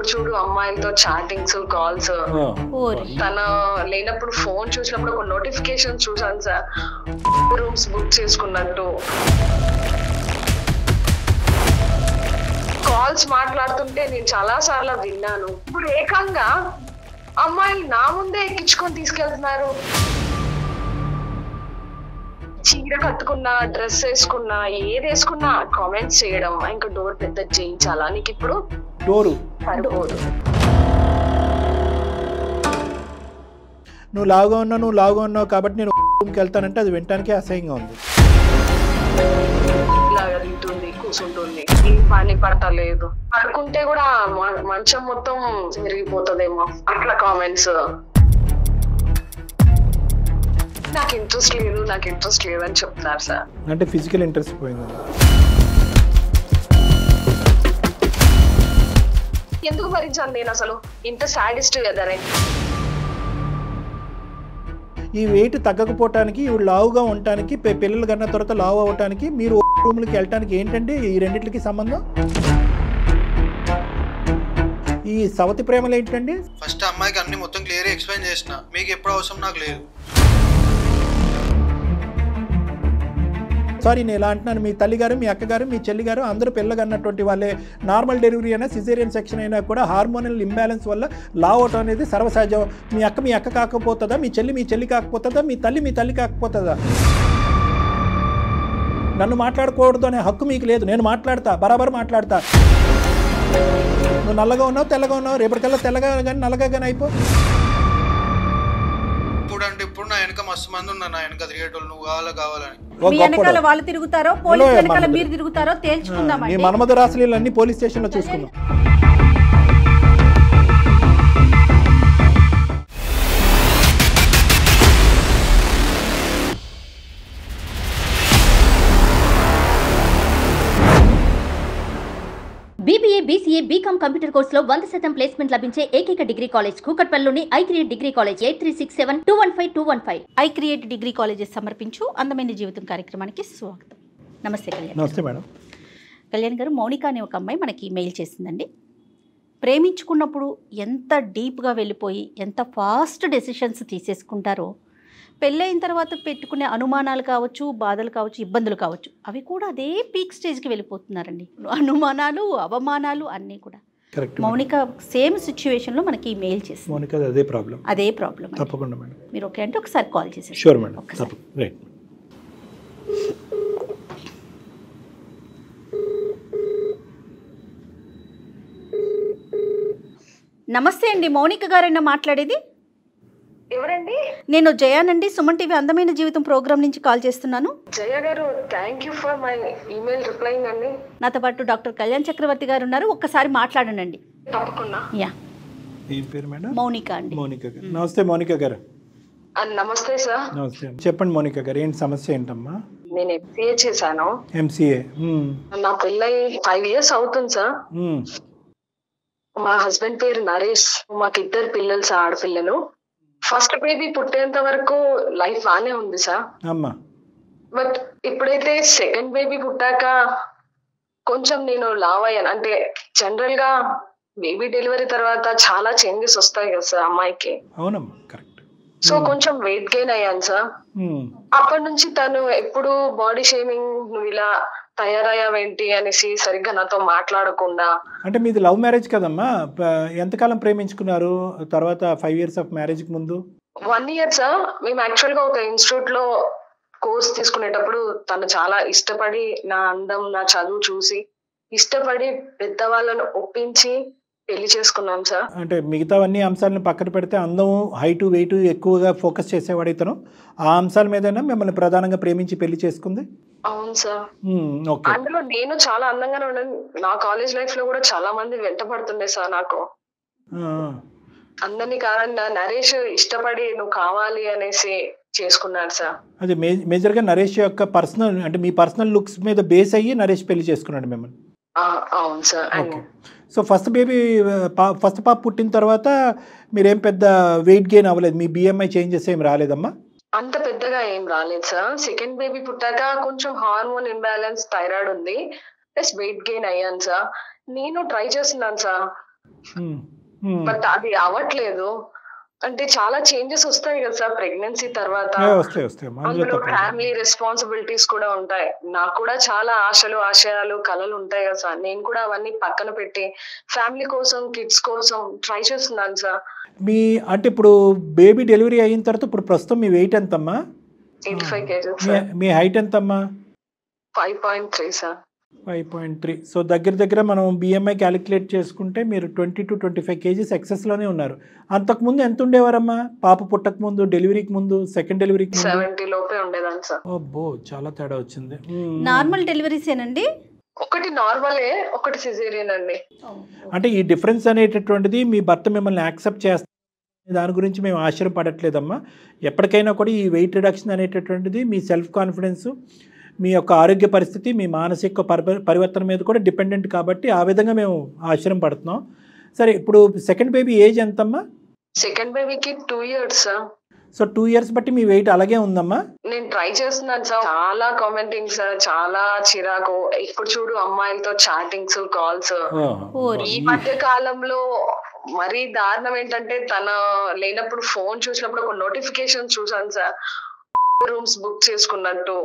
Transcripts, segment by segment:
చూడు అమ్మాయిలతో chattings calls. తన లేనప్పుడు ఫోన్ చూసినప్పుడు ఒక నోటిఫికేషన్ చూసాను సార్, రూమ్స్ బుక్ చేసుకున్నట్టు. కాల్స్ మాట్లాడుతుంటే నేను చాలా సార్లు విన్నాను. ఇప్పుడు ఏకంగా అమ్మాయిలు నా ముందే ఎక్కించుకొని తీసుకెళ్తున్నారు. చీర కట్టుకున్నా, డ్రెస్ వేసుకున్నా, ఏది వేసుకున్నా కామెంట్స్ చేయడం. ఇంకా డోర్ పెద్ద చేయించాలా నీకు ఇప్పుడు? డోరు సరిపోదు. నువ్వు లావుగా ఉన్నావు కాబట్టి నేను రూమ్కి వెళ్తానంటే అది వినటానికే అసహ్యంగా ఉంది. ఇలాగ తింటుంది, కూర్చుంటుంది, ఏం పని పడతలేదు. పడుకుంటే కూడా మంచం మొత్తం విరిగిపోతుందేమో అట్లా కామెంట్స్. నాకు ఇంట్రెస్ట్ లేదు అని చెప్తున్నారు సార్. అంటే ఫిజికల్ ఇంట్రెస్ట్ పోయింది. ఎందుకు భరించాను నేను అసలు? ఇంత సాడిస్ట్ కదరే. ఈ వెయిట్ తగ్గకపోవటానికి, ఇవి లావుగా ఉండటానికి, పిల్లలు కన్నా తర్వాత లావు అవ్వటానికి మీరు రూమ్లకి వెళ్ళటానికి ఏంటంటే ఈ రెండింటికి సంబంధం? ఈ సవతి ప్రేమలు ఏంటండి? ఫస్ట్ అమ్మాయికి అన్ని మొత్తం క్లియర్ ఎక్స్ప్లెయిన్ చేసిన, మీకు ఎప్పుడు అవసరం నాకు లేదు. సారీ నేను ఇలా అంటున్నాను, మీ తల్లిగారు, మీ అక్కగారు, మీ చెల్లిగారు అందరూ పిల్లగా అన్నటువంటి వాళ్ళే. నార్మల్ డెలివరీ అయినా సిజేరియన్ సెక్షన్ అయినా కూడా హార్మోనల్ ఇంబ్యాలెన్స్ వల్ల లావ్ అవటం అనేది సర్వసహజం. మీ అక్క కాకపోతుందా? మీ చెల్లి కాకపోతుందా? మీ తల్లి కాకపోతుందా? నన్ను మాట్లాడకూడదు అనే హక్కు మీకు లేదు. నేను మాట్లాడతా, బరాబర్ మాట్లాడతా. నువ్వు నల్లగా ఉన్నావు, తెల్లగా ఉన్నావు, రేపటికల్లా తెల్లగా కానీ నల్లగా కానీ అయిపో. ఇప్పుడు నా వెనక మస్తు మంది ఉన్నారు, నా వెనక తిరిగేటోళ్ళు. నువ్వు కావాలని మీ వెనకాల వాళ్ళు తిరుగుతారో, పోలీసు వెనకాల మీరు తిరుగుతారో తేల్చుకుందాం. నీ మన్మథ రాసలీలన్నీ పోలీస్ స్టేషన్ లో చూసుకుందాం. BBA, BCA, BCom కంప్యూటర్ కోర్సులో 100% ప్లేస్మెంట్ లభించే ఏకైక డిగ్రీ కాలేజ్ కూకట్పల్లిలోని iCreate degree college. 8367215215. ICreate degree colleges సమర్పించు అందమైన జీవితం కార్యక్రమానికి స్వాగతం. నమస్తే కళ్యాణ్. నమస్తే మేడం. కళ్యాణ్ గారు, మౌనిక అనే ఒక అమ్మాయి మనకి మెయిల్ చేసిందండి. ప్రేమించుకున్నప్పుడు ఎంత డీప్గా వెళ్ళిపోయి ఎంత ఫాస్ట్ డెసిషన్స్ తీసేసుకుంటారో, పెళ్ళైన తర్వాత పెట్టుకునే అనుమానాలు కావచ్చు, బాధలు కావచ్చు, ఇబ్బందులు కావచ్చు, అవి కూడా అదే పీక్ స్టేజ్కి వెళ్ళిపోతున్నారండి. అనుమానాలు, అవమానాలు అన్నీ కూడా. మౌనిక సేమ్ సిచ్యువేషన్లో మనకి మెయిల్ చేసింది. మౌనిక అదే ప్రాబ్లం. తప్పకుండా మేడం. మీరు ఓకే అంటే ఒకసారి కాల్ చేసేసి. Sure madam. రైట్. నమస్తే అండి, మౌనిక గారైనా మాట్లాడేది? ఎవరండి? నేను జయానండి, సుమన్ టీవీ అందమైన జీవితం ప్రోగ్రామ్ నుంచి కాల్ చేస్తున్నాను. జయ గారు, thank you for my email replying అండి. నాతో పాటు డాక్టర్ కళ్యాణ్ చక్రవర్తి గారు ఉన్నారు, ఒక్కసారి మాట్లాడండి. తప్పకుండా. యా. ఏం పేరు మేడం? మౌనిక అండి. మౌనిక గారు. నమస్తే మౌనిక గారు. నమస్తే సార్. నమస్తే. చెప్పండి మౌనిక గారు, ఏంటి సమస్య ఏంటమ్మా? నేను MCA చేశాను. MCA. నా పెళ్ళై 5 years అవుతుంది సార్. మా హస్బెండ్ పేరు నరేష్. మాకు 2 పిల్లలు సార్, ఆడపిల్లలు. ఫస్ట్ బేబీ పుట్టేంత వరకు లైఫ్ బానే ఉంది సార్. బట్ ఇప్పుడైతే సెకండ్ బేబీ పుట్టాక కొంచెం నేను లావ్ అయ్యాను. అంటే జనరల్ గా బేబీ డెలివరీ తర్వాత చాలా చేంజెస్ వస్తాయి కదా సార్ అమ్మాయికి. అవునమ్మా, కరెక్ట్. సో కొంచెం వెయిట్ గెయిన్ అయ్యాను సార్. అప్పటి నుంచి తను ఎప్పుడు బాడీ షేమింగ్, నువ్వు ఇలా తయారయ్యావేంటి అనేసి సరిగ్గా నాతో మాట్లాడకుండా. అంటే మీది లవ్ మ్యారేజ్ కదమ్మా? ఎంతకాలం ప్రేమించుకున్నారు? తర్వాత 5 years ఆఫ్ మ్యారేజ్ కి ముందు 1 year సార్. మేము యాక్చువల్ గా ఒక ఇన్స్టిట్యూట్ లో కోర్స్ తీసుకునేటప్పుడు తను చాలా ఇష్టపడి, నా అందం, నా చదువు చూసి ఇష్టపడి పెద్దవాళ్ళను ఒప్పించి పెళ్లి చేసుకున్నాం సార్. అంటే మిగతావన్నీ అంశాలను పక్కన పెడితే అందం, హైట్, వెయిట్ ఎక్కువగా ఫోకస్ చేసేవాడు ఇతను. ఆ అంశాల మీదైనా మిమ్మల్ని ప్రధానంగా ప్రేమించి పెళ్లి చేసుకుంది? అవును సార్. అందులో నేను చాలా అందంగానే ఉన్నాను. నా కాలేజ్ లైఫ్ లో కూడా చాలా మంది వెంటపడుతుండే సార్ నాకు. అందరినీ కాదన్నా నరేష్ ఇష్టపడి నువ్వు కావాలి అనేసి చేసుకున్నాడు సార్. అది మేజర్ గా నరేష్ యొక్క పర్సనల్, అంటే మీ పర్సనల్ లుక్స్ మీద బేస్ అయ్యి నరేష్ పెళ్లి చేసుకున్నాడు మిమ్మల్ని? అవును సార్. సో ఫస్ట్ పాప పుట్టిన తర్వాత మీరేం పెద్ద వెయిట్ గెయిన్ అవ్వలేదు? మీ BMI చేంజెస్ ఏం రాలేదమ్మా? అంత పెద్దగా ఏం రాలేదు సార్. సెకండ్ బేబీ పుట్టాక కొంచెం హార్మోన్ ఇంబ్యాలెన్స్, థైరాయిడ్ ఉంది, ప్లస్ వెయిట్ గెయిన్ అయ్యాను సార్. నేను ట్రై చేస్తున్నాను సార్. బట్ అది అవ్వట్లేదు. అంటే చాలా చేంజెస్ వస్తాయి కదా సార్ ప్రెగ్నెన్సీ తర్వాత. అందులో ఫ్యామిలీ రెస్పాన్సిబిలిటీస్ కూడా ఉంటాయి. నాకు కూడా చాలా ఆశలు, ఆశయాలు, కళలు ఉంటాయి కదా సార్. నేను కూడా అవన్నీ పక్కన పెట్టి ఫ్యామిలీ కోసం, కిడ్స్ కోసం ట్రై చేస్తున్నాను సార్. అంటే ఇప్పుడు బేబీ డెలివరీ అయిన తర్వాత ఇప్పుడు ప్రస్తుతం మీ వెయిట్ ఎంతమ్మా? 85 kgs. మీ హైట్ ఎంతమ్మా? 5.3 సార్. 5.3. సో దగ్గర మనం బిఎంఐ క్యాలిక్యులేట్ చేసుకుంటే మీరు 20 to 25 kgs ఎక్సెస్లోనే ఉన్నారు. అంతకుముందు ఎంత ఉండేవారమ్మా? పాప పుట్టక ముందు, డెలివరీకి ముందు, సెకండ్ డెలివరీకి ముందు? 70 లోపే ఉండేదాన్ని సార్. అబ్బో, చాలా తేడా వచ్చింది. నార్మల్ డెలివరీస్ ఏనండి? ఒకటి నార్మలే, ఒకటి సిజేరియన్ అండి. అంటే ఈ డిఫరెన్స్ అనేటటువంటిది మీ భర్త మిమ్మల్ని యాక్సెప్ట్ చేస్తారు, దాని గురించి మేము ఆశ్చర్యపడట్లేదమ్మా. ఎప్పటికైనా కూడా ఈ వెయిట్ రిడక్షన్ అనేటటువంటిది మీ సెల్ఫ్ కాన్ఫిడెన్స్, మీ యొక్క ఆరోగ్య పరిస్థితి, మీ మానసిక పరివర్తన మీద కూడా డిపెండెంట్ కాబట్టి ఆ విధంగా మేము ఆశ్చర్యం పడుతున్నాం. సరే, ఇప్పుడు సెకండ్ బేబీ ఏజ్ ఎంతమ్మా? సెకండ్ బేబీకి 2 years సార్. సో 2 years బట్టి మీ వెయిట్ అలాగే ఉందమ్మా? నేను ట్రై చేస్తున్నాను సార్. చాలా కామెంటింగ్ సార్, చాలా చిరాకు. ఇప్పుడు చూడు అమ్మాయిలతో చాటింగ్స్, కాల్స్. ఈ మధ్య కాలంలో మరీ దారుణం ఏంటంటే, తన లేనప్పుడు ఫోన్ చూసినప్పుడు ఒక నోటిఫికేషన్ చూసాను సార్, రూమ్స్ బుక్ చేసుకున్నట్టు.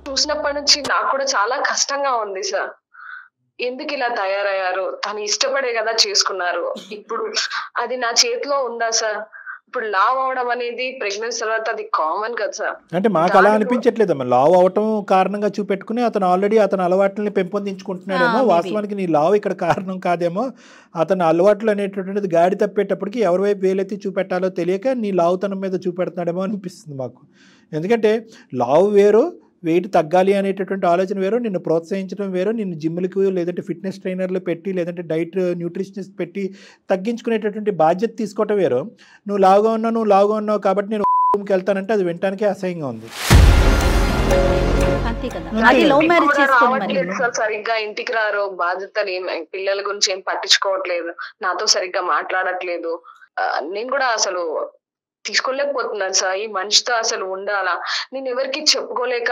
చూసినప్పటి నుంచి నాకు కూడా చాలా కష్టంగా ఉంది సార్. ఎందుకు ఇలా తయారయ్యారు? తను ఇష్టపడే కదా చేసుకున్నారు. ఇప్పుడు అది నా చేతిలో ఉందా సార్? ఇప్పుడు లావ్ అవడం అనేది ప్రెగ్నెన్సీ తర్వాత అది కామన్ కదా సార్. అంటే మాకు అలా అనిపించట్లేదమ్మా. లావ్ అవటం కారణంగా చూపెట్టుకుని అతను ఆల్రెడీ అతని అలవాట్లని పెంపొందించుకుంటున్నాడేమో. వాస్తవానికి నీ లావ్ ఇక్కడ కారణం కాదేమో. అతని అలవాట్లు అనేటటువంటిది గాడి తప్పేటప్పటికి ఎవరి వైపు వేలెత్తి చూపెట్టాలో తెలియక నీ లావుతనం మీద చూపెడుతున్నాడేమో అనిపిస్తుంది మాకు. ఎందుకంటే లావ్ వేరు, వెయిట్ తగ్గాలి అనేటటువంటి ఆలోచన వేరు, నిన్ను ప్రోత్సహించడం వేరు, నిన్ను జిమ్లకు లేదంటే ఫిట్నెస్ ట్రైనర్లు పెట్టి లేదంటే డైట్ న్యూట్రిషనిస్ట్ పెట్టి తగ్గించుకునేటటువంటి బాధ్యత తీసుకోవటం వేరు. నువ్వు లావుగా ఉన్నావు కాబట్టి నేను రూమ్కి వెళ్తానంటే అది వినటానికే అసహ్యంగా ఉంది. సరిగ్గా ఇంటికి రారు, బాధ్యతలు పిల్లల గురించి ఏం పట్టించుకోవట్లేదు, నాతో సరిగ్గా మాట్లాడట్లేదు. నేను కూడా అసలు తీసుకోలేకపోతున్నాను సార్. ఈ మనిషితో అసలు ఉండాలా, నేను ఎవరికి చెప్పుకోలేక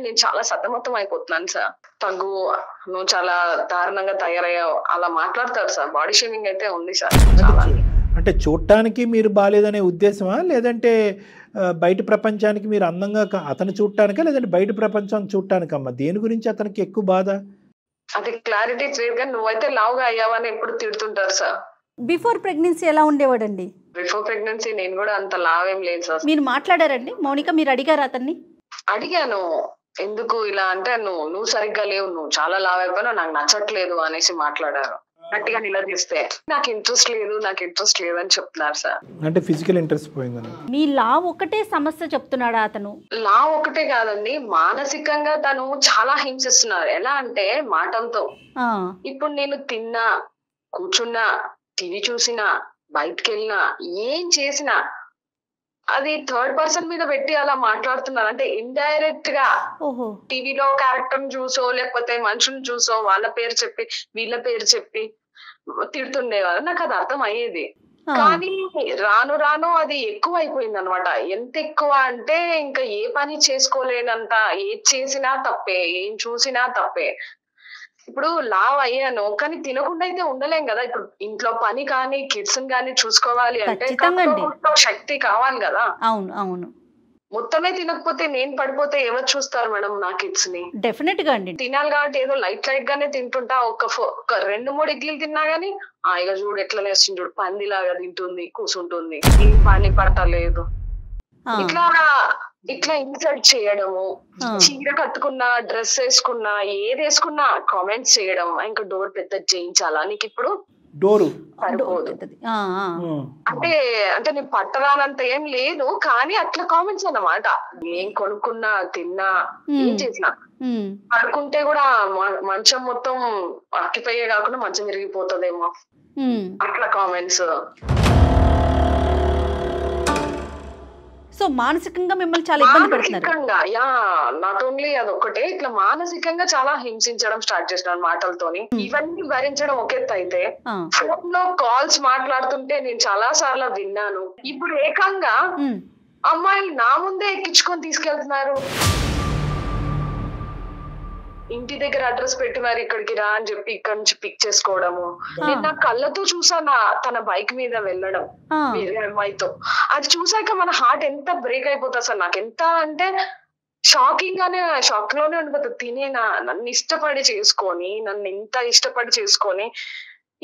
నేను చాలా సతమతం అయిపోతున్నాను సార్. తగ్గు, నువ్వు చాలా దారుణంగా తయారయ్యావు అలా మాట్లాడతారు సార్. బాడీ షేమింగ్ అయితే ఉంది సార్. అంటే చూడటానికి మీరు బాగాలేదనే ఉద్దేశమా, లేదంటే బయట ప్రపంచానికి మీరు అందంగా అతను చూడటానికా, లేదంటే బయట ప్రపంచాన్ని చూడటానికమ్మా? దేని గురించి అతనికి ఎక్కువ బాధ? అది క్లారిటీ లేదు, కానీ నువ్వైతే లావుగా అయ్యావని ఎప్పుడు తిడుతుంటారు సార్. బిఫోర్ ప్రెగ్నెన్సీ ఎలా ఉండేవాడండి? బిఫోర్ ప్రెగ్నెన్సీ నేను కూడా అంత లావేం లేదు సార్. మీరు మాట్లాడారండి మౌనిక? మీరు అడిగారు అతన్ని? అడిగాను, ఎందుకు ఇలా అంటే, నువ్వు సరిగ్గా లేవు, నువ్వు చాలా లావ్ అయిపోయినావు, నాకు నచ్చట్లేదు అనేసి మాట్లాడారు. గట్టిగా నిలదీస్తే నాకు ఇంట్రెస్ట్ లేదు అని చెప్తున్నారు సార్. అంటే ఫిజికల్ ఇంట్రెస్ట్ పోయిందని. మీ లావ్ ఒకటే సమస్య చెప్తున్నాడా అతను? లావ్ ఒకటే కాదండి, మానసికంగా తను చాలా హింసిస్తున్నారు. ఎలా అంటే మాటలతో. ఇప్పుడు నేను తిన్నా, కూర్చున్నా, టీవీ చూసినా, బయటకు వెళ్ళినా, ఏం చేసినా అది థర్డ్ పర్సన్ మీద పెట్టి అలా మాట్లాడుతున్నారు. అంటే ఇండైరెక్ట్ గా టీవీలో క్యారెక్టర్ చూసో లేకపోతే మనుషులను చూసో వాళ్ళ పేరు చెప్పి వీళ్ళ పేరు చెప్పి తిడుతుండేవారు. నాకు అది అర్థం అయ్యేది. కానీ రాను అది ఎక్కువ అయిపోయింది అనమాట. ఎంత ఎక్కువ అంటే ఇంకా ఏ పని చేసుకోలేనంత, ఏది చేసినా తప్పే, ఏం చూసినా తప్పే. ఇప్పుడు లావ్ అయ్యాను కానీ తినకుండా అయితే ఉండలేం కదా. ఇప్పుడు ఇంట్లో పని కానీ కిడ్స్ కానీ చూసుకోవాలి అంటే శక్తి కావాలి కదా. అవును. మొత్తమే తినకపోతే నేను పడిపోతే ఎవరు చూస్తారు మేడం నా కిడ్స్ ని? డెఫినెట్ గా అండి. తినాలి కాబట్టి ఏదో లైట్ గానే తింటుంటా. ఒక 2-3 ఇడ్లీలు తిన్నా గానీ ఇక చూడు ఎట్లా నేస్తుంది, చూడు పందిలాగా తింటుంది, కూర్చుంటుంది, ఏం పని పట్టలేదు. ఇట్లా ఇన్సల్ట్ చేయడము, చీర కట్టుకున్నా, డ్రెస్ వేసుకున్నా, ఏది వేసుకున్నా కామెంట్స్ చేయడం. ఇంకా డోర్ పెద్ద చేయించాలా నీకు ఇప్పుడు డోరు సరిపోదు అంటే నేను పట్టరానంత ఏం లేదు, కానీ అట్లా కామెంట్స్ అన్నమాట. ఏం కొనుక్కున్నా, తిన్నా, ఏం చేసినా, పడుకుంటే కూడా మంచం మొత్తం అక్కిపోయే కాకుండా మంచం విరిగిపోతుందేమో, అట్లా కామెంట్స్. సో మానసికంగా మిమ్మల్ని చాలా ఇబ్బంది పెడుతున్నారు. నాట్ ఓన్లీ అదొక్కటే, ఇట్లా మానసికంగా చాలా హింసించడం స్టార్ట్ చేసినాను మాటలతోని. ఇవన్నీ భరించడం ఒకెత్త అయితే, ఫోన్ లో కాల్స్ మాట్లాడుతుంటే నేను చాలా సార్లు విన్నాను. ఇప్పుడు ఏకంగా అమ్మాయిలు నా ముందే ఎక్కించుకొని తీసుకెళ్తున్నారు. ఇంటి దగ్గర అడ్రస్ పెట్టి మరి ఇక్కడికి రా అని చెప్పి ఇక్కడ నుంచి పిక్ చేసుకోవడము. నేను నా కళ్ళతో చూసాను తన బైక్ మీద వెళ్ళడం వేరే అమ్మాయితో. అది చూసాక మన హార్ట్ ఎంత బ్రేక్ అయిపోతుంది అసలు. నాకు ఎంత అంటే షాకింగ్ గానే, షాక్ లోనే ఉండిపోతుంది. నన్ను ఇష్టపడి చేసుకొని, నన్ను ఇంత ఇష్టపడి చేసుకొని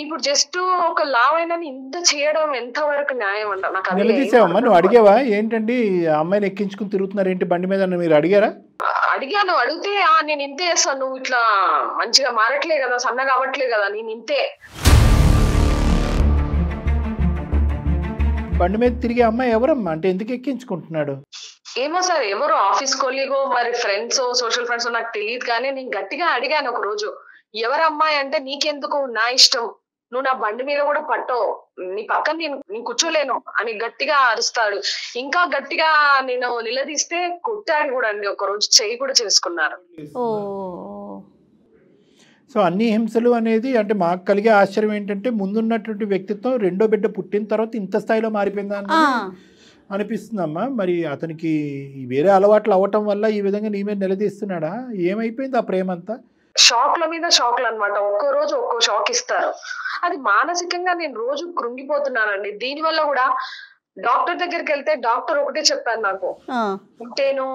ఇప్పుడు జస్ట్ ఒక లావైనా ఇంత చేయడం ఎంత వరకు న్యాయం అంట నాకు. నిలదీసావమ్మా, నువ్వు అడిగావా ఏంటండి అమ్మాయిని ఎక్కించుకుని తిరుగుతున్నారు ఏంటి బండి మీద, మీరు అడిగారా? అడిగాను. అడిగితే నేను ఇంతే చేస్తాను, నువ్వు ఇట్లా మంచిగా మారట్లే కదా, సన్నగా అవ్వట్లే కదా, నేను ఇంతే. బండి మీద తిరిగే అమ్మాయి ఎవరమ్మా, అంటే ఎందుకు ఎక్కించుకుంటున్నాడు? ఏమో సార్, ఎవరు ఆఫీస్ కొలీగో మరి ఫ్రెండ్స్, సోషల్ ఫ్రెండ్స్ నాకు తెలియదు. కానీ నేను గట్టిగా అడిగాను ఒక రోజు, ఎవరు అమ్మాయి అంటే, నీకెందుకు, నా ఇష్టం, నువ్వు నా బండి మీద కూడా పట్టవు, నీ పక్కన నేను కూర్చోలేను అని గట్టిగా అరుస్తాడు. ఇంకా గట్టిగా నేను నిలదీస్తే కొట్టాడు కూడా అండి, ఒక రోజు చెయ్యి కూడా చేసుకున్నారు. సో అన్ని హింసలు అనేది అంటే మాకు కలిగే ఆశ్చర్యం ఏంటంటే, ముందున్నటువంటి వ్యక్తిత్వం రెండో బిడ్డ పుట్టిన తర్వాత ఇంత స్థాయిలో మారిపోయిందా అనిపిస్తుందమ్మా. మరి అతనికి వేరే అలవాట్లు అవ్వటం వల్ల ఈ విధంగా నీ మీద నిలదీస్తున్నాడా? ఏమైపోయింది ఆ ప్రేమ అంతా? షాక్ల మీద షాక్లు అనమాట. ఒక్కో రోజు ఒక్కో షాక్ ఇస్తారు. అది మానసికంగా నేను రోజు కృంగిపోతున్నానండి. దీనివల్ల కూడా డాక్టర్ దగ్గరికి వెళ్తే డాక్టర్ ఒకటే చెప్పారు నాకు, ఉంటేనో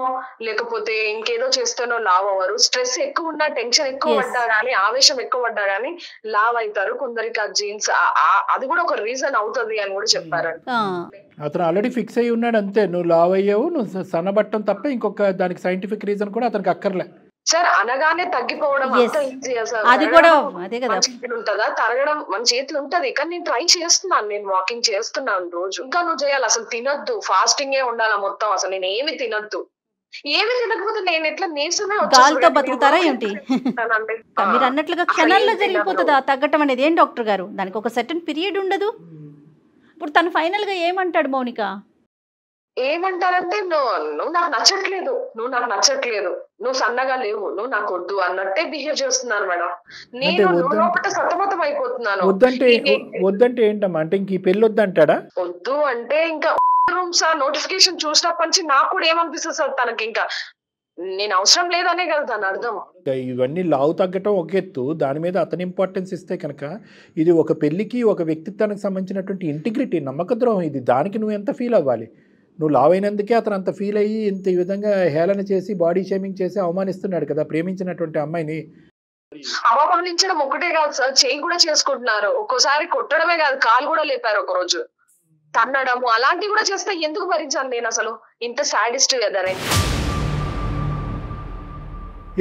లేకపోతే ఇంకేదో చేస్తేనో లావ్ అవ్వరు, స్ట్రెస్ ఎక్కువ ఉన్నా, టెన్షన్ ఎక్కువ పడ్డా గానీ, ఆవేశం ఎక్కువ పడ్డా గానీ లావ్ అవుతారు, కొందరికి ఆ జీన్స్ అది కూడా ఒక రీజన్ అవుతుంది అని కూడా చెప్పారండి. అతను ఆల్రెడీ ఫిక్స్ అయ్యి ఉన్నాడు అంతే, నువ్వు లావ్ అయ్యావు, నువ్వు సన్నబట్టం తప్ప ఇంకొక దానికి సైంటిఫిక్ రీజన్ కూడా అతనికి అక్కర్లే. సార్ అనగానే తగ్గిపోవడం అంత ఈజీయా సార్? అది కూడా అదే కదా, ఉంటుందా? తరగడం మన చేతులు ఉంటది, కానీ నేను ట్రై చేస్తున్నాను, నేను వాకింగ్ చేస్తున్నాను రోజు. ఇంకా నువ్వు చేయాలి, అసలు తినొద్దు, ఫాస్టింగ్ ఏ ఉండాలి మొత్తం, అసలు నేను ఏమి తినొద్దు. ఏమి తినకపోతే నేను ఎట్లా నీరసమే గాలితో బతుకుతారా ఏంటి? మీరు అన్నట్లుగా క్షణాల్లో జరిగిపోతుందా తగ్గటం అనేది? ఏం డాక్టర్ గారు, దానికి ఒక సర్టన్ పీరియడ్ ఉండదు. ఇప్పుడు తను ఫైనల్ గా ఏమంటాడు మౌనిక? ఏమంటారంటే, నువ్వు నాకు నచ్చట్లేదు, నువ్వు సన్నగా లేవు, నువ్వు నాకు వద్దు అన్నట్టే బిహేవ్ చేస్తున్నారు మేడం. నేను సతమతం అయిపోతున్నాను. వద్దంటే ఏంటమ్మా, అంటే ఇంక ఈ పెళ్లి వద్దంటాడా? వద్దు అంటే ఇంకా రూమ్ సార్ నోటిఫికేషన్ చూసినప్పటి నుంచి నాకు కూడా ఏమనిపిస్తుంది సార్, తనకి ఇంకా నేను అవసరం లేదనే కదా దాని అర్థం. ఇవన్నీ లావు తగ్గటం ఒక ఎత్తు, దాని మీద అతని ఇంపార్టెన్స్ ఇస్తే కనుక ఇది ఒక పెళ్లికి, ఒక వ్యక్తిత్వానికి సంబంధించినటువంటి ఇంటిగ్రిటీ, నమ్మక ద్రోహం ఇది. దానికి నువ్వు ఎంత ఫీల్ అవ్వాలి? నువ్వు లావ్ అయినందుకే అతను అంత ఫీల్ అయ్యి ఇంత ఈ విధంగా హేళన చేసి, బాడీ షేమింగ్ చేసి అవమానిస్తున్నాడు కదా ప్రేమించినటువంటి అమ్మాయిని. అవమానించడం ఒకటే కాదు సార్, చేయి కూడా చేసుకుంటున్నారు. ఒక్కోసారి కొట్టడమే కాదు, కాలు కూడా లేపారు ఒక రోజు, తన్నడము అలాంటివి కూడా చేస్తే ఎందుకు భరించాను నేను అసలు? ఇంత సాడిస్ట్ ఎదరే.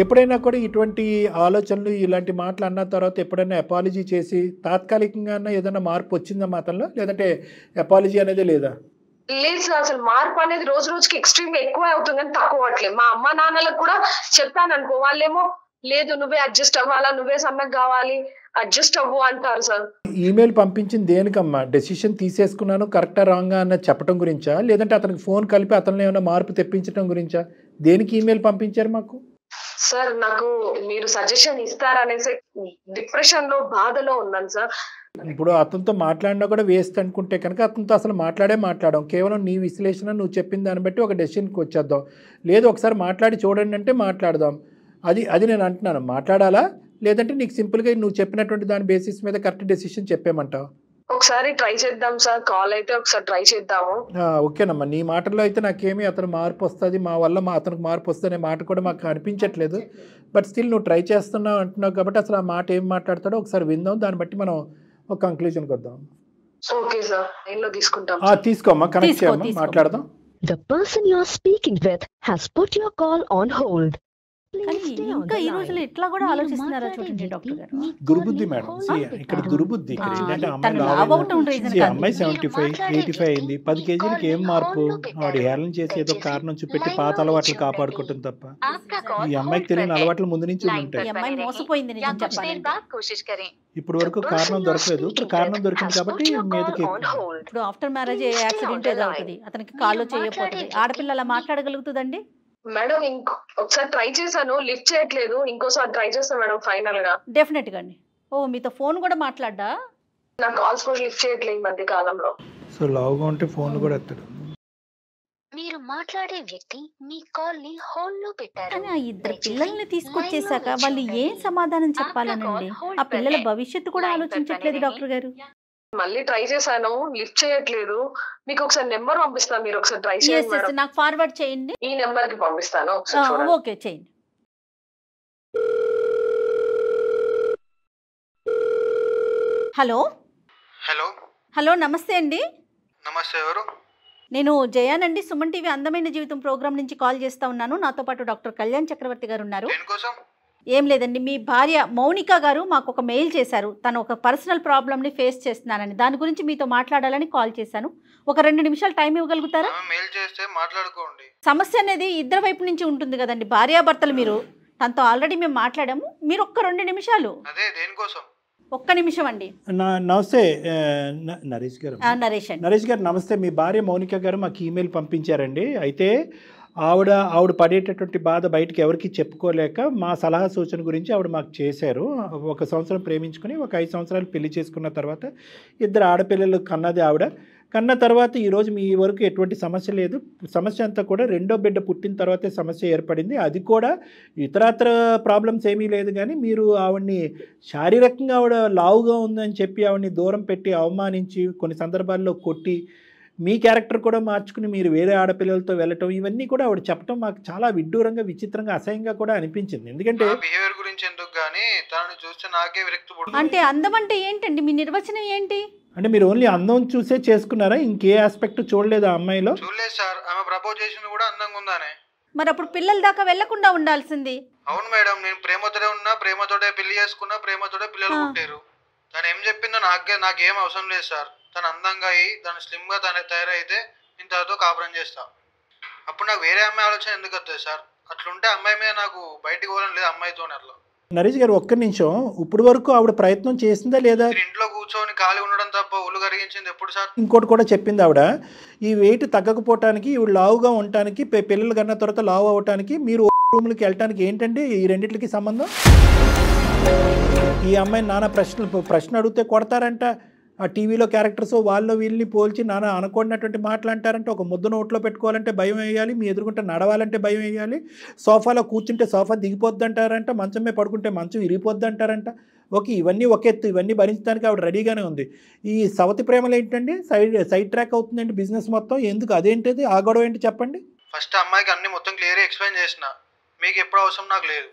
ఎప్పుడైనా కూడా ఇటువంటి ఆలోచనలు, ఇలాంటి మాటలు అన్న తర్వాత ఎప్పుడైనా అపాలజీ చేసి తాత్కాలికంగా ఏదైనా మార్పు వచ్చిందా మాతల్లో, లేదంటే అపాలజీ అనేది లేదా? లేదు సార్, అసలు మార్పు అనేది రోజు రోజుకి ఎక్స్ట్రీమ్ గా ఎక్కువ అవుతుంది కానీ తక్కువ అవట్లేదు. మా అమ్మ నాన్నలకు కూడా చెప్పాను అనుకో, వాళ్ళేమో లేదు నువ్వే అడ్జస్ట్ అవ్వాలా, నువ్వే సన్నగా కావాలి, అడ్జస్ట్ అవ్వు అంటారు సార్. ఈమెయిల్ పంపించింది దేనికమ్మా? డెసిషన్ తీసేసుకున్నాను కరెక్టా రాంగా అన్న చెప్పడం గురించా, లేదంటే అతనికి ఫోన్ కలిపి అతను ఏమైనా మార్పు తెప్పించడం గురించా? దేనికి ఈమెయిల్ పంపించారు మాకు? సార్ నాకు మీరు సజెషన్ ఇస్తారనేసి డిప్రెషన్ లో, బాధలో ఉన్నాను సార్. ఇప్పుడు అతనితో మాట్లాడినా కూడా వేస్ట్ అనుకుంటే కనుక అతనితో అసలు మాట్లాడాం. కేవలం నీ విశ్లేషణ, నువ్వు చెప్పిన దాన్ని బట్టి ఒక డెసిషన్కి వచ్చేద్దాం. లేదు ఒకసారి మాట్లాడి చూడండి అంటే మాట్లాడదాం. అది నేను అంటున్నాను, మాట్లాడాలా లేదంటే నీకు సింపుల్గా నువ్వు చెప్పినటువంటి దాని బేసిస్ మీద కరెక్ట్ డెసిషన్ చెప్పేమంటావు? ఒకసారి ట్రై చేద్దాం సార్, కాల్ అయితే ఒకసారి ట్రై చేద్దాము. ఓకేనమ్మా, నీ మాటల్లో అయితే నాకేమీ అతను మార్పు వస్తుంది, మా వల్ల అతనికి మార్పు వస్తుంది అనే మాట కూడా మాకు అనిపించట్లేదు. బట్ స్టిల్ నువ్వు ట్రై చేస్తున్నావు అంటున్నావు కాబట్టి అసలు ఆ మాట ఏం మాట్లాడతాడో ఒకసారి విందాం, దాన్ని బట్టి మనం ఒక కంక్లూజన్కి వద్దాం. ఓకే సార్, నేను తీసుకుంటాం. తీసుకోమ్మా, కనెక్ట్ చేయమ్మా, మాట్లాడదాం. The person you are speaking with has put your call on hold. ఇంకా ఈ రోజులో ఎట్లా కూడా ఆలోచిస్తున్నారా చూడండి డాక్టర్ గారు. దుర్బుద్ధి మేడం, ఇక్కడ దుర్బుద్ధి. ఇక్కడ ఏంటంటే అమ్మాయి 75, 85 అయింది, 10 కేజీలకి ఏం మార్పు? వాడు హేళన చేసి ఏదో కారణం చూపెట్టి పాత అలవాట్లు కాపాడుకోవటం తప్ప ఈ అమ్మాయికి తెలియని అలవాట్లు ముందు నుంచి ఉంటాయి. ఇప్పుడు వరకు కారణం దొరకలేదు, ఇప్పుడు కారణం దొరికింది కాబట్టి మీదకి. ఇప్పుడు ఆఫ్టర్ మ్యారేజ్ యాక్సిడెంట్ ఏదో అవుతుంది, అతనికి కాల్లో చేయకపోతుంది, ఆడపిల్ల అలా మాట్లాడగలుగుతుందండి మేడం? ఒకసారి ట్రై చేశాను, లిఫ్ట్ చేయట్లేదు, ఇంకోసారి ట్రై చేస్తాను మేడం ఫైనల్ గా. డెఫినెట్ గా అండి. మీతో ఫోన్ కూడా మాట్లాడ్డా? నా కాల్స్ కూడా లిఫ్ట్ చేయట్లేదు ఈ మధ్య కాలంలో. సో లావుగా ఉంటే ఫోన్ కూడా ఎత్తాడు. మీరు మాట్లాడే వ్యక్తి మీ కాల్ ని హోల్డ్ లో పెట్టారు. కానీ ఆ ఇద్దరు పిల్లల్ని తీసుకొచ్చేసాక వాళ్ళు ఏం సమాధానం చెప్పాలనండి? ఆ పిల్లల భవిష్యత్తు కూడా ఆలోచించట్లేదు డాక్టర్ గారు. మళ్ళీ ట్రై చేశాను, లిఫ్ట్ చేయట్లేదు. మీకు ఒకసారి నెంబర్ పంపిస్తాను, మీరు ఒకసారి ట్రై చేయండి మేడం. నాకు ఫార్వర్డ్ చేయండి. ఈ నెంబర్ కి పంపిస్తాను, ఒకసారి చూడండి. ఓకే చేయండి. హలో హలో హలో నమస్తే అండి. నమస్తే, ఎవరు? నేను జయానండి, సుమన్ టీవీ అందమైన జీవితం ప్రోగ్రామ్ నుంచి కాల్ చేస్తా ఉన్నాను. నాతో పాటు డాక్టర్ కళ్యాణ్ చక్రవర్తి గారు ఉన్నారు. దేనికోసం? ఏం లేదండి, మీ భార్య మౌనిక గారు మాకు ఒక మెయిల్ చేశారు. తను ఒక పర్సనల్ ప్రాబ్లమ్ని ఫేస్ చేస్తున్నానని, దాని గురించి మీతో మాట్లాడాలని కాల్ చేశాను. ఒక 2 నిమిషాలు టైం ఇవ్వగలుగుతారా? మెయిల్ చేస్తే మాట్లాడుకోండి. సమస్య అనేది ఇద్దరి వైపు నుంచి ఉంటుంది కదండి, భార్యాభర్తలు. మీరు తనతో ఆల్రెడీ మేము మాట్లాడాము. మీరు ఒక్క 2 నిమిషాలు. అదే దేనికోసం? ఒక్క నిమిషం అండి. నమస్తే నరేష్ గారు. నరేష్ గారు నమస్తే. మీ భార్య మౌనిక గారు మాకు ఈమెయిల్ పంపించారండి. అయితే ఆవిడ పడేటటువంటి బాధ బయటకు ఎవరికి చెప్పుకోలేక మా సలహా సూచన గురించి ఆవిడ మాకు చేశారు. 1 సంవత్సరం ప్రేమించుకుని 5 సంవత్సరాలు పెళ్లి చేసుకున్న తర్వాత 2 ఆడపిల్లలు కన్నది ఆవిడ. కన్న తర్వాత ఈరోజు మీ వరకు ఎటువంటి సమస్య లేదు. సమస్య అంతా కూడా 2వ బిడ్డ పుట్టిన తర్వాతే సమస్య ఏర్పడింది. అది కూడా ఇతరత్ర ప్రాబ్లమ్స్ ఏమీ లేదు, కానీ మీరు ఆవిడ్ని శారీరకంగా ఆవిడ లావుగా ఉందని చెప్పి ఆవిడ్ని దూరం పెట్టి అవమానించి కొన్ని సందర్భాల్లో కొట్టి మీ క్యారెక్టర్ కూడా మార్చుకుని మీరు వేరే ఆడపిల్లలతో వెళ్ళటం, ఇవన్నీ కూడా ఆవిడ చెప్పడం మాకు చాలా విడ్డూరంగా, విచిత్రంగా, అసహ్యంగా కూడా అనిపించింది. ఎందుకంటే బిహేవియర్ గురించి ఎందుకు గానీ తనని చూస్తే నాకే విరక్తి పుడుతుంది. అంటే అందం అంటే ఏంటండి? మీ నిర్వచనం ఏంటి? అంటే మీరు ఓన్లీ అందం చూసే చేసుకున్నారా? ఇంకే ఆస్పెక్ట్ చూడలేదు ఆ అమ్మాయిలో? చూడలేదు సార్. ఆమె ప్రపోజ్ చేసింది కూడా అందంగా ఉందానే. మరి అప్పుడు పిల్లల దాకా వెళ్లకుండా ఉండాల్సింది. అవును మేడం, నేను ప్రేమతోనే ఉన్నా, ప్రేమతోటే పెళ్లి చేసుకున్నా, ప్రేమతోటే పిల్లలు పుట్టారు. తను ఏం చెప్పిందో నాకేం అవసరం లేదు సార్. తను అందంగా అయ్యి తను స్లిమ్గా తయారైతే నేను తనతో కాపురం చేస్తా. అప్పుడు నాకు వేరే అమ్మాయి ఆలోచన ఎందుకు వస్తుంది సార్? అట్లుంటే అమ్మాయి మీద నాకు బయటికి పోవడం లేదు, అమ్మాయితోనే. అట్లా నరేష్ గారు ఒక్క నిమిషం, ఇప్పుడు వరకు ఆవిడ ప్రయత్నం చేసిందా లేదా? ఇంట్లో కూర్చొని ఖాళీ ఉండడం తప్ప ఒళ్ళు కరిగించింది ఎప్పుడు సార్? ఇంకోటి కూడా చెప్పింది ఆవిడ, ఈ వెయిట్ తగ్గకపోవటానికి, ఈవిడ లావుగా ఉండటానికి, పిల్లలు కన్నా తర్వాత లావు అవ్వటానికి మీరు రూమ్లకి వెళ్ళటానికి ఏంటంటే ఈ రెండింటికి సంబంధం? ఈ అమ్మాయి నానా ప్రశ్న అడిగితే కొడతారంట. ఆ టీవీలో క్యారెక్టర్స్ వాళ్ళు వీళ్ళని పోల్చి నానా అనకూడనటువంటి మాటలు అంటారంటే, ఒక ముద్ద నోట్లో పెట్టుకోవాలంటే భయం వేయాలి, మీ ఎదురుకుంటే నడవాలంటే భయం వేయాలి, సోఫాలో కూర్చుంటే సోఫా దిగిపోద్ది అంటారంట, మంచం మీద పడుకుంటే మంచం విరిగిపోద్ది అంటారంట. ఓకే, ఇవన్నీ ఒక ఎత్తు, ఇవన్నీ భరించడానికి ఆవిడ రెడీగానే ఉంది. ఈ సవతి ప్రేమలు ఏంటండి? సైడ్ ట్రాక్ అవుతుందండి బిజినెస్ మొత్తం. ఎందుకు? అదేంటిది? ఆ గొడవ ఏంటి చెప్పండి. ఫస్ట్ అమ్మాయికి అన్ని మొత్తం క్లియర్గా ఎక్స్ప్లెయిన్ చేసిన, మీకు ఎప్పుడు అవసరం నాకు లేదు.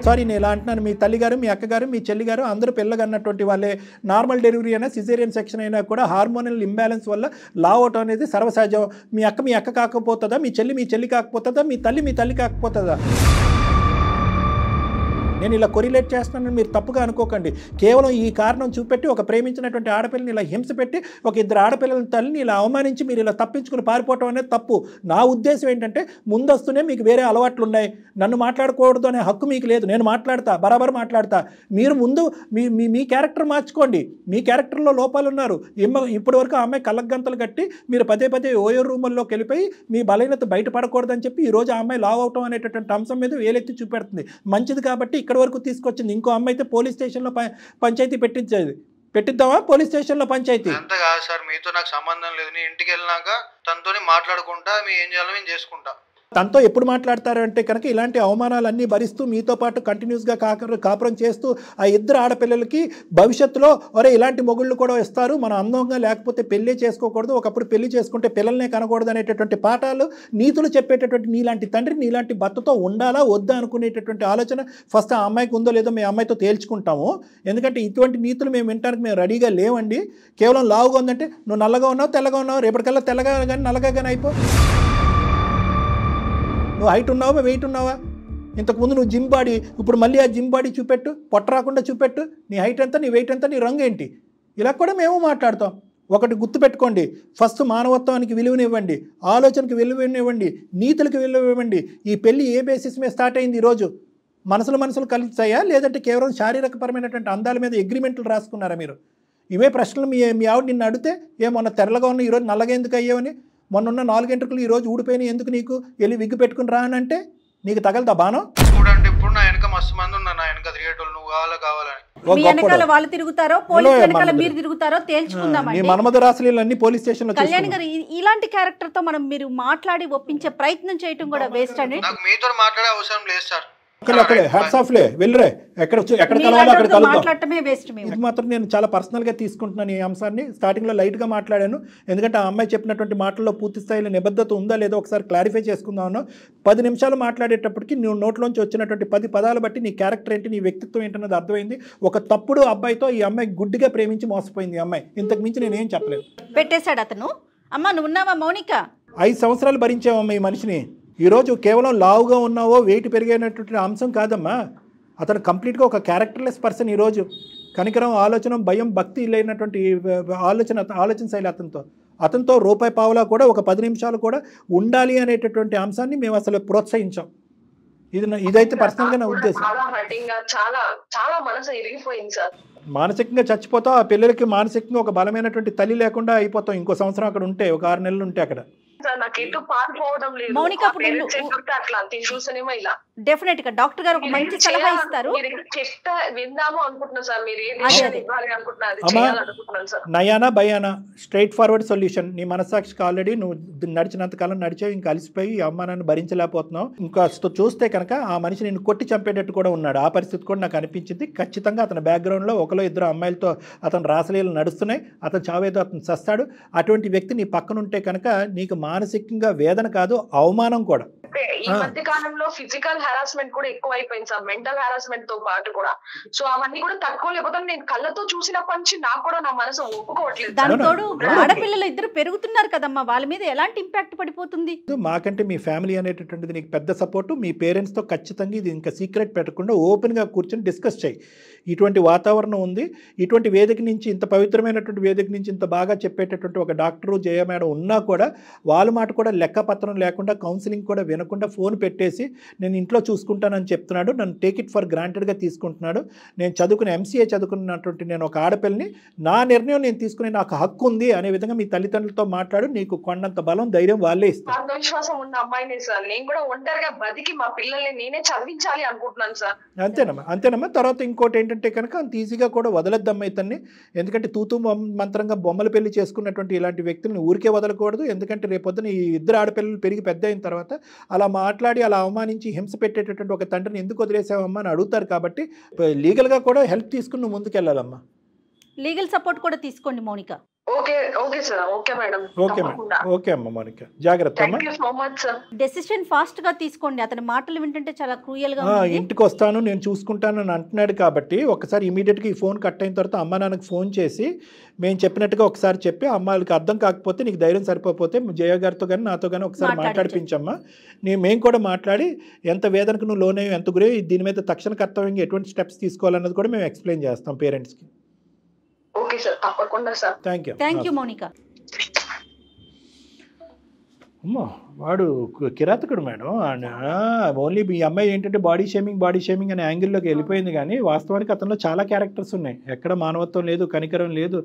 సారీ నేను ఇలా అంటున్నాను. మీ తల్లిగారు, మీ అక్కగారు, మీ చెల్లిగారు అందరూ పిల్లగన్నటువంటి వాళ్ళే. నార్మల్ డెలివరీ అయినా సిజేరియన్ సెక్షన్ అయినా కూడా హార్మోనల్ ఇంబ్యాలెన్స్ వల్ల లా అవటం అనేది సర్వసహజం. మీ అక్క కాకపోతుందా? మీ చెల్లి కాకపోతుందా? మీ తల్లి కాకపోతుందా? నేను ఇలా కొరిలేట్ చేస్తున్నానని మీరు తప్పుగా అనుకోకండి. కేవలం ఈ కారణం చూపెట్టి ఒక ప్రేమించినటువంటి ఆడపిల్లని ఇలా హింస పెట్టి ఒక 2 ఆడపిల్లల తల్లిని ఇలా అవమానించి మీరు ఇలా తప్పించుకుని పారిపోవటం అనేది తప్పు. నా ఉద్దేశం ఏంటంటే, ముందొస్తూనే మీకు వేరే అలవాట్లు ఉన్నాయి, నన్ను మాట్లాడకూడదు అనే హక్కు మీకు లేదు. నేను మాట్లాడతా, బరాబర్ మాట్లాడతా. మీరు ముందు మీ క్యారెక్టర్ మార్చుకోండి. మీ క్యారెక్టర్లో లోపాలు ఉన్నారు. ఇప్పటి వరకు ఆ అమ్మాయి కళ్ళగంతలు కట్టి మీరు పదే ఓయో రూముల్లోకి వెళ్ళిపోయి మీ బలహీనత బయటపడకూడదని చెప్పి ఈరోజు ఆ అమ్మాయి లావ్ అవటం అనేటటువంటి అంశం మీద వేలెత్తి చూపెడుతుంది. మంచిది కాబట్టి ఇక్కడ వరకు తీసుకొచ్చింది. ఇంకో అమ్మాయి అయితే పోలీస్ స్టేషన్లో పంచాయతీ పెట్టిద్దామా? పోలీస్ స్టేషన్లో పంచాయతీ అంత కాదు సార్, మీతో నాకు సంబంధం లేదు. నేను ఇంటికి వెళ్ళినాక తనతో మాట్లాడుకుంటా, మీ ఏం చేయాలో నేను చేసుకుంటా. తనతో ఎప్పుడు మాట్లాడతారు అంటే కనుక ఇలాంటి అవమానాలన్నీ భరిస్తూ మీతో పాటు కంటిన్యూస్గా కాపురం చేస్తూ ఆ 2 ఆడపిల్లలకి భవిష్యత్తులో ఇలాంటి మొగుళ్ళు కూడా ఇస్తారు, మనం అందంగా లేకపోతే పెళ్ళే చేసుకోకూడదు, ఒకప్పుడు పెళ్లి చేసుకుంటే పిల్లల్నే కనకూడదు అనేటటువంటి పాఠాలు, నీతులు చెప్పేటటువంటి నీలాంటి తండ్రి నీలాంటి భర్తతో ఉండాలా వద్దా అనుకునేటటువంటి ఆలోచన ఫస్ట్ ఆ అమ్మాయికి ఉందో లేదో మీ అమ్మాయితో తేల్చుకుంటాము. ఎందుకంటే ఇటువంటి నీతులు మేము వినడానికి మేము రెడీగా లేవండి. కేవలం లావుగా ఉందంటే నువ్వు నల్లగా ఉన్నావు, తెల్లగా ఉన్నావు, రేపటికల్లా తెల్లగా కానీ నల్లగా కానీ అయిపో. నువ్వు హైట్ ఉన్నావా, వెయిట్ ఉన్నావా? ఇంతకుముందు నువ్వు జిమ్ బాడీ, ఇప్పుడు మళ్ళీ ఆ జిమ్ బాడీ చూపెట్టు, పొట్ట రాకుండా చూపెట్టు. నీ హైట్ ఎంత, నీ వెయిట్ ఎంత, నీ రంగు ఏంటి? ఇలా కూడా మేము మాట్లాడతాం. ఒకటి గుర్తుపెట్టుకోండి, ఫస్ట్ మానవత్వానికి విలువనివ్వండి, ఆలోచనకి విలువనివ్వండి, నీతులకు విలువనివ్వండి. ఈ పెళ్ళి ఏ బేసిస్ మీద స్టార్ట్ అయింది? ఈరోజు మనసులు కలిసాయా, లేదంటే కేవలం శారీరకపరమైనటువంటి అందాల మీద అగ్రిమెంట్లు రాసుకున్నారా మీరు? ఇవే ప్రశ్నలు మీ ఆవిడ నిన్ను అడిగితే, మొన్న తెల్లగా ఉన్న ఈరోజు నల్లగా ఎందుకు అయ్యావని, మొన్న 4 గంటలు ఈరోజు ఊడిపోయినా ఎందుకు, నీకు వెళ్ళి విగ్గు పెట్టుకుని రా అని అంటే నీకు తగలదా బాణం? చూడండి ఎప్పుడు నా వెనక మస్తు మంది ఉన్నారు, నా వెనక తిరిగేటోళ్ళు నువ్వు కావాలని. మీ వెనకాల వాళ్ళు తిరుగుతారో పోలీస్ వెనకాల మీరు తిరుగుతారో తేల్చుకుందామండి. మన్మథ రాసలీలన్నీ పోలీస్ స్టేషన్ లో. కళ్యాణ్ గారు ఇలాంటి క్యారెక్టర్ తో మనం మీరు మాట్లాడి ఒప్పించే ప్రయత్నం చేయటం కూడా వేస్ట్ అండి. నాకు మీతో మాట్లాడే అవసరం లేదు సార్. అక్కడే హ్యాట్స్ ఆఫ్ లే, వెళ్ళరే, ఎక్కడ కలవాలో అక్కడ మాట్లాడటమే వేస్ట్. ఇది మాత్రం నేను చాలా పర్సనల్గా తీసుకుంటున్నాను ఈ అంశాన్ని. స్టార్టింగ్లో లైట్గా మాట్లాడాను, ఎందుకంటే ఆ అమ్మాయి చెప్పినటువంటి మాటల్లో పూర్తి స్థాయిలో నిబద్ధత ఉందా లేదో ఒకసారి క్లారిఫై చేసుకుందామన్నా. 10 నిమిషాలు మాట్లాడేటప్పటికి నువ్వు నోట్లోంచి వచ్చినటువంటి 10 పదాలు బట్టి నీ క్యారెక్టర్ ఏంటి, నీ వ్యక్తిత్వం ఏంటన్నది అర్థమైంది. ఒక తప్పుడు అబ్బాయితో ఈ అమ్మాయి గుడ్డిగా ప్రేమించి మోసపోయింది ఈ అమ్మాయి. ఇంతకు మించి నేనేం చెప్పలేదు. పెట్టేశాడు అతను. అమ్మ నువ్వు ఉన్నావా మౌనిక? 5 సంవత్సరాలు భరించావమ్మా ఈ మనిషిని. ఈరోజు కేవలం లావుగా ఉన్నావో వెయిట్ పెరిగేటటువంటి అంశం కాదమ్మా. అతను కంప్లీట్గా ఒక క్యారెక్టర్లెస్ పర్సన్. ఈరోజు కనికరం, ఆలోచన, భయం, భక్తి లేనటువంటి ఆలోచన శైలి అతనితో రూపాయి పావులా కూడా ఒక 10 నిమిషాలు కూడా ఉండాలి అనేటటువంటి అంశాన్ని మేము అసలు ప్రోత్సహించాం. ఇదైతే పర్సనల్గా నా ఉద్దేశం. చాలా మనసు ఇరిగిపోయింది సార్. మానసికంగా చచ్చిపోతావు. ఆ పిల్లలకి మానసికంగా ఒక బలమైనటువంటి తల్లి లేకుండా అయిపోతాం. ఇంకో సంవత్సరం అక్కడ ఉంటే, ఒక 6 నెలలు ఉంటే అక్కడ. మౌనిక డెఫినెట్ గా డాక్టర్ గారు ఒక మంచి సలహా ఇస్తారు. నయానా భయానా స్ట్రైట్ ఫార్వర్డ్ సొల్యూషన్. నీ మనసాక్షికి ఆల్రెడీ నువ్వు నడిచినంత కాలం నడిచావు, ఇంకా అలసిపోయి అమ్మానాన్ని భరించలేకపోతున్నావు. ఇంకా చూస్తే కనుక ఆ మనిషి నేను కొట్టి చంపేటట్టు కూడా ఉన్నాడు. ఆ పరిస్థితి కూడా నాకు అనిపించింది. ఖచ్చితంగా అతని బ్యాక్గ్రౌండ్లో 1-2 అమ్మాయిలతో అతను రాసలీలు నడుస్తున్నాయి. అతను చావేదో అతను చస్తాడు. అటువంటి వ్యక్తి నీ పక్కన ఉంటే కనుక నీకు మానసికంగా వేదన కాదు, అవమానం కూడా. ఈ మధ్య కాలంలో ఫిజికల్ హెరాస్మెంట్ కూడా ఎక్కువ అయిపోయింది సార్, మెంటల్ హెరాస్మెంట్ తో పాటు కూడా. సో అవన్నీ కూడా తక్కువ, లేకపోతే నేను కళ్ళతో చూసినప్పటి నుంచి నాకు కూడా నా మనసు ఒప్పుకోవట్లేదు. దానితోడు ఆడపిల్లలు ఇద్దరు పెరుగుతున్నారు కదమ్మా, వాళ్ళ మీద ఎలాంటి ఇంపాక్ట్ పడిపోతుంది? మాకంటే మీ ఫ్యామిలీ అనేటటువంటిది నీకు పెద్ద సపోర్టు. మీ పేరెంట్స్తో ఖచ్చితంగా ఇది ఇంకా సీక్రెట్ పెట్టకుండా ఓపెన్గా కూర్చొని డిస్కస్ చేయి. ఇటువంటి వాతావరణం ఉంది. ఇటువంటి వేదిక నుంచి, ఇంత పవిత్రమైనటువంటి వేదిక నుంచి ఇంత బాగా చెప్పేటటువంటి ఒక డాక్టరు జయ మేడం ఉన్నా కూడా వాళ్ళ మాట కూడా లెక్కపత్రం లేకుండా, కౌన్సిలింగ్ కూడా వినకుండా ఫోన్ పెట్టేసి నేను ఇంట్లో చూసుకుంటానని చెప్తున్నాడు. నన్ను టేక్ ఇట్ ఫర్ గ్రాంటెడ్గా తీసుకుంటున్నాడు. నేను ఎంసీఏ చదువుకున్నటువంటి నేను ఒక ఆడపిల్లని, నా నిర్ణయం నేను తీసుకునే నాకు హక్కు ఉంది అనే విధంగా మీ తల్లిదండ్రులతో మాట్లాడు. నీకు కొండంత బలం, ధైర్యం వాళ్ళే ఇస్తారు. ఆత్మవిశ్వాసం ఉన్న అమ్మాయిని సార్. నేను కూడా ఒంటరిగా బతికి మా పిల్లల్ని నేనే చదివించాలి అనుకుంటున్నాను సార్. అంతేనమ్మా. తర్వాత ఇంకోటి ఏంటంటే కనుక అంత ఈజీగా కూడా వదలద్దమ్మా ఇతన్ని. ఎందుకంటే తూతూ మంత్రంగా బొమ్మల పెళ్లి చేసుకున్నటువంటి ఇలాంటి వ్యక్తులను ఊరికే వదలకూడదు. ఎందుకంటే రేపొద్దున ఈ 2 ఆడపిల్లలు పెరిగి పెద్ద అయిన తర్వాత అలా మాట్లాడి అలా అవమానించి హింస పెట్టేటటువంటి ఒక తండ్రిని ఎందుకు వదిలేసావమ్మా అని అడుగుతారు. కాబట్టి లీగల్గా కూడా హెల్ప్ తీసుకుని నువ్వు ముందుకెళ్ళాలమ్మా. లీగల్ సపోర్ట్ కూడా తీసుకోండి Mounika. Okay sir. Okay madam. Okay అమ్మ మౌనిక, జాగ్రత్త అమ్మా. డెసిషన్ ఫాస్ట్ గా తీసుకోండి. అతని మాటలు వింటుంటే చాలా క్రూయల్ గా ఉంది. ఇంటికి వస్తాను, నేను చూసుకుంటాను అని అంటున్నాడు. కాబట్టి ఒకసారి ఇమీడియట్గా ఈ ఫోన్ కట్ అయిన తర్వాత అమ్మ నాన్నకు ఫోన్ చేసి మేము చెప్పినట్టుగా ఒకసారి చెప్పి, అమ్మాయికి అర్థం కాకపోతే, నీకు ధైర్యం సరిపోతే జయ గారితో కానీ నాతో కానీ ఒకసారి మాట్లాడిపించమ్మా. మేము కూడా మాట్లాడి ఎంత వేదనకు నువ్వు లోనయ్యో, ఎంత గురో, దీని మీద తక్షణ కర్తవ్యంగా ఎటువంటి స్టెప్స్ తీసుకోవాలన్నది కూడా మేము ఎక్స్ప్లెయిన్ చేస్తాం పేరెంట్స్కి. ఓకే సార్, తప్పకుండా సార్. Thank you Mounika. అమ్మో వాడు కిరాతకుడు మేడం. ఓన్లీ ఈ అమ్మాయి ఏంటంటే బాడీ షేమింగ్ అనే యాంగిల్లోకి వెళ్ళిపోయింది. కానీ వాస్తవానికి అతనిలో చాలా క్యారెక్టర్స్ ఉన్నాయి. ఎక్కడ మానవత్వం లేదు, కనికరం లేదు.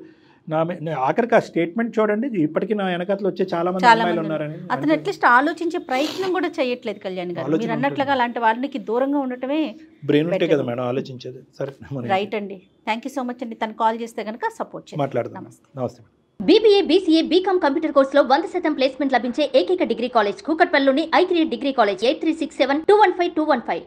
ఆఖరికి ఆ స్టేట్మెంట్ చూడండి, ఇప్పటికీ నా వెనకతలు వచ్చే చాలా మంది అమ్మాయిలు ఉన్నారని. అతను అట్లీస్ట్ ఆలోచించే ప్రయత్నం కూడా చేయట్లేదు కళ్యాణ్ గారు. మీరు అన్నట్లుగా అలాంటి వాళ్ళకి దూరంగా ఉండటమే బ్రెయిన్ ఉంటే కదా మేడం ఆలోచించేది. సరే రైట్ అండి. థ్యాంక్ యూ సో మచ్ అండి. తను కాల్ చేస్తే కనుక సపోర్ట్ చేయండి. మాట్లాడదాం. నమస్తే. BBA, BCA, BCom కంప్యూటర్ కోర్సులో 100% ప్లేస్మెంట్ లభించే ఏకైక డిగ్రీ కాలేజ్ కూకట్పల్లిలోని I3 డిగ్రీ కాలేజ్ 8367215215.